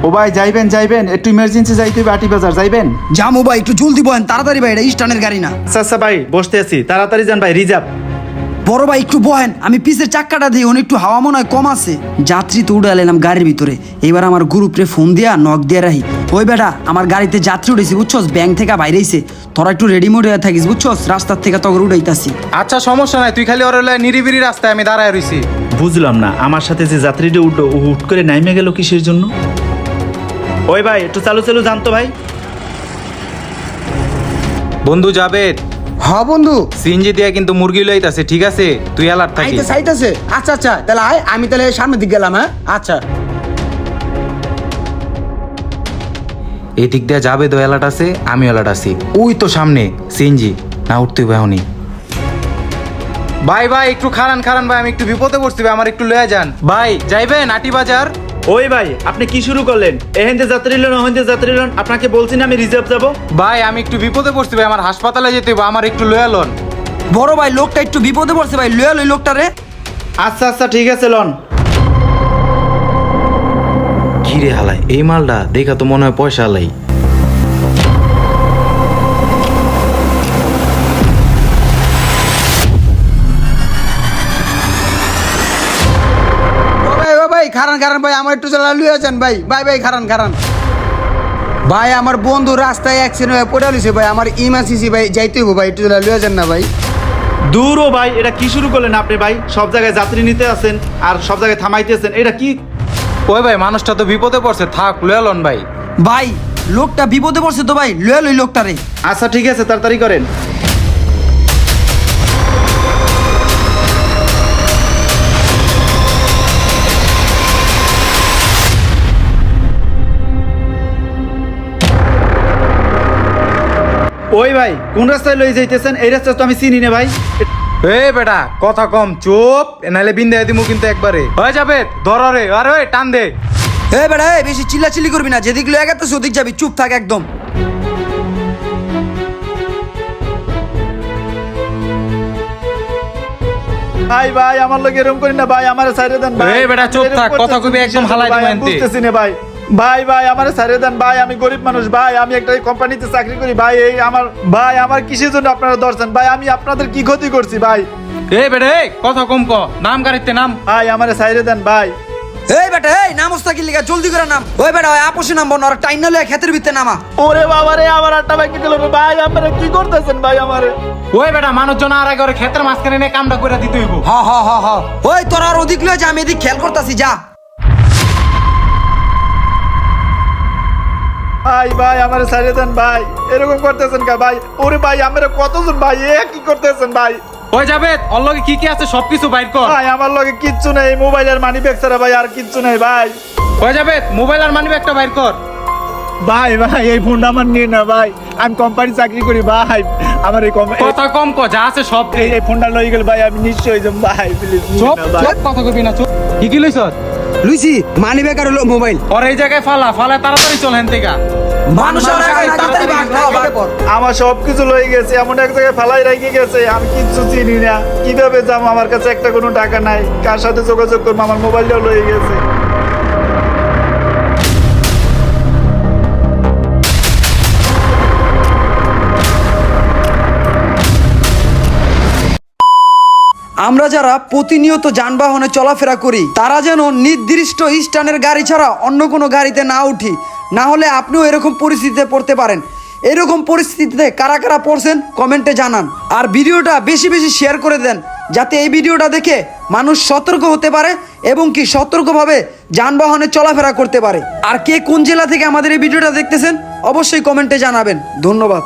ও ভাই যাইবেন যাইবেন, একটু ইমার্জেন্সি যাইতে হবে আটি বাজার, যাইবেন? জামু ভাই একটু জলদি বলেন, তাড়াতাড়ি ভাই, এটা স্টানের গাড়ি না। আচ্ছা ভাই বসতে আছি, তাড়াতাড়ি যান ভাই, রিজার্ভ। বড় ভাই একটু বহেন, আমি পিছের চাক্কাটা দিই, অনেক একটু হাওয়া মনে হয় কম আছে। যাত্রী তো উঠে এলাম গাড়ির ভিতরে, এবার আমার গ্রুপরে ফোন দিয়া নক দিয়ে রাখি। ওই বেটা আমার গাড়িতে যাত্রী উঠেছি বুঝছস, ব্যাংক থেকে বাইরেছে, তোরা একটু রেডিমেড হয়ে থাকিস বুঝছস, রাস্তার থেকে তখন উঠাইতাছি। আচ্ছা সমস্যা নাই, তুই খালি ওর নিরিবিরি রাস্তায় আমি দাঁড়ায় রইছি। বুঝলাম না, আমার সাথে যে যাত্রীটা উঠলো ও হুট করে নাইমে গেল কিসের জন্য? ওই ভাই একটু চালু চালু জানতো ভাই। বন্ধু জাবেদ, হ্যাঁ বন্ধু, সিএনজি দিয়া কিন্তু মুরগি লইতাছে, ঠিক আছে? তুই অ্যালার্ট থাকিস। আইতাছে। আচ্ছা আচ্ছা, তাহলে আয়, আমি তাহলে সামনের দিক গেলাম। হ্যাঁ আচ্ছা। এই দিক দিয়ে জাবেদ অ্যালার্ট আছে, আমি অ্যালার্ট আছি। ওই তো সামনে সিএনজি, না উঠতে হবে এখনই। ভাই ভাই একটু খারান ভাই, আমি একটু বিপদে পড়ছি ভাই, আমার একটু লয়ে যান ভাই। যাইবেন আটি বাজার? ওই ভাই আপনি কি শুরু করলেন? এহেন যাত্রী লন ওহেন যাত্রী লন, আপনাকে বলছি না আমি রিজার্ভ যাব। ভাই আমি একটু বিপদে পড়ছি ভাই, আমার হাসপাতালে যেতে হবে, আমার একটু লয়ে লন। বড় ভাই লোকটা একটু বিপদে পড়ছে ভাই, লয়ে লই লোকটা রে। আচ্ছা আচ্ছা ঠিক আছে লন। কি রে হালাই, এই মালটা দেখা তো মনে হয় পয়সা হালাই। ভাই খারান ভাই, আমার একটু চালা লুয়ে যান ভাই। ভাই খারান। ভাই আমার বন্ধু রাস্তায় অ্যাক্সিডেন্ট হয়ে পড়ে লিছে ভাই, আমার ইমার্জেন্সি ভাই যাইতে হবো ভাই, একটু চালা লুয়ে যান না ভাই। দূর ও ভাই, এটা কি শুরু করলেন আপনি ভাই? সব জায়গায় যাত্রী নিতে আছেন আর সব জায়গায় থামাইতেছেন, এটা কি? ওই ভাই মানুষটা তো বিপদে পড়ছে, থাক লয়ে লন ভাই। ভাই লোকটা বিপদে পড়ছে তো ভাই, লয়ে লই লোকটা রে। আচ্ছা ঠিক আছে তাড়াতাড়ি করেন। ওই ভাই কোন রাস্তায় লই যাইতেছেন? এই রাস্তা তো আমি চিনি না ভাই। এ বেটা কথা কম, চুপ, নাহলে বিন্দায় দিমু কিন্তু একবারে। হয়ে যাবে ধর রে, আরে ওই টান দে। এ বেটা এ বেশি চিল্লাচিল্লি করবি না, যেদিক লয়ে গেছিস ওদিক যাবি, চুপ থাক একদম। ভাই আমার লোক এরকম করি না ভাই, আমার সাইডে দেন ভাই। এই বেটা চুপ থাক, কথা কইবি একদম হালাই দিবেন এনতে। বুঝতেছি না ভাই। ভাই আমার সাইডে দেন ভাই, আমি গরিব মানুষ ভাই, আমি একটা কোম্পানিতে চাকরি করি ভাই। এই আমার কিসের জন্য আপনারা ধরছেন ভাই? আমি আপনাদের কি ক্ষতি করছি ভাই? এই বেটা এই কথা কম ক, নাম গাড়িতে নাম। ভাই আমার সাইডে দেন ভাই। এই বেটা এই নামস্তা কি লিগা, জলদি করে নাম। ওই বেটা ওই আপোষে নামবো না, টাইম না লয়ে ক্ষেতের ভিতরে নামা। ওরে বাবা রে, আমার আটটা ভাই কি গেল ভাই? আপনারা কি করতেছেন ভাই আমারে? ওই বেটা মানুষজন আর আগে ওরে ক্ষেতের মাঝখানে নিয়ে কামটা করে দিতে হইব। হ ওই তোর আর ওদিক লয়ে যা, আমি এদিক খেয়াল করতাছি, যা। ভাই আমার সাইডে দেন ভাই, এরকম করতেছেন কা ভাই? ওরে ভাই আমরা কতজন ভাই, এ কি করতেছেন ভাই? ওই যাবে ওর লগে কি আছে সবকিছু বাইর কর। ভাই আমার লগে কিচ্ছু নেই, মোবাইল আর মানি ব্যাগ ছাড়া ভাই আর কিচ্ছু নেই ভাই। ওই যাবে মোবাইল আর মানি ব্যাগটা বাইর কর। ভাই এই ফোনটা আমার নিয়ে না ভাই, আমি কোম্পানি চাকরি করি ভাই, আমার এই কথা কম ক, যা আছে সব এই ফোনটা লই গেল ভাই, আমি নিশ্চয় হয়ে যাব ভাই, প্লিজ চুপ চুপ, কথা কইবি না, চুপ। কি লইছ? লুইছি মানি ব্যাগ আর মোবাইল। ওর এই জায়গায় ফালা তাড়াতাড়ি চল হেন থেকে। মানুষের আগে তাড়াতাড়ি ভাগ, ভাগ কর। আমার সবকিছু লই গেছে, এমন এক জায়গায় ফেলাই রেখে গেছে, আমি কিচ্ছু চিনি না, কিভাবে যাবো? আমার কাছে একটা কোনো টাকা নাই, কার সাথে যোগাযোগ করবো? আমার মোবাইলটাও লই গেছে। আমরা যারা প্রতিনিয়ত যানবাহনে চলাফেরা করি তারা যেন নির্দিষ্ট স্ট্যান্ডের গাড়ি ছাড়া অন্য কোনো গাড়িতে না উঠি, না হলে আপনিও এরকম পরিস্থিতিতে পড়তে পারেন। এরকম পরিস্থিতিতে কারা কারা পড়ছেন কমেন্টে জানান, আর ভিডিওটা বেশি বেশি শেয়ার করে দেন, যাতে এই ভিডিওটা দেখে মানুষ সতর্ক হতে পারে এবং কি সতর্কভাবে যানবাহনে চলাফেরা করতে পারে। আর কে কোন জেলা থেকে আমাদের এই ভিডিওটা দেখতেছেন অবশ্যই কমেন্টে জানাবেন। ধন্যবাদ।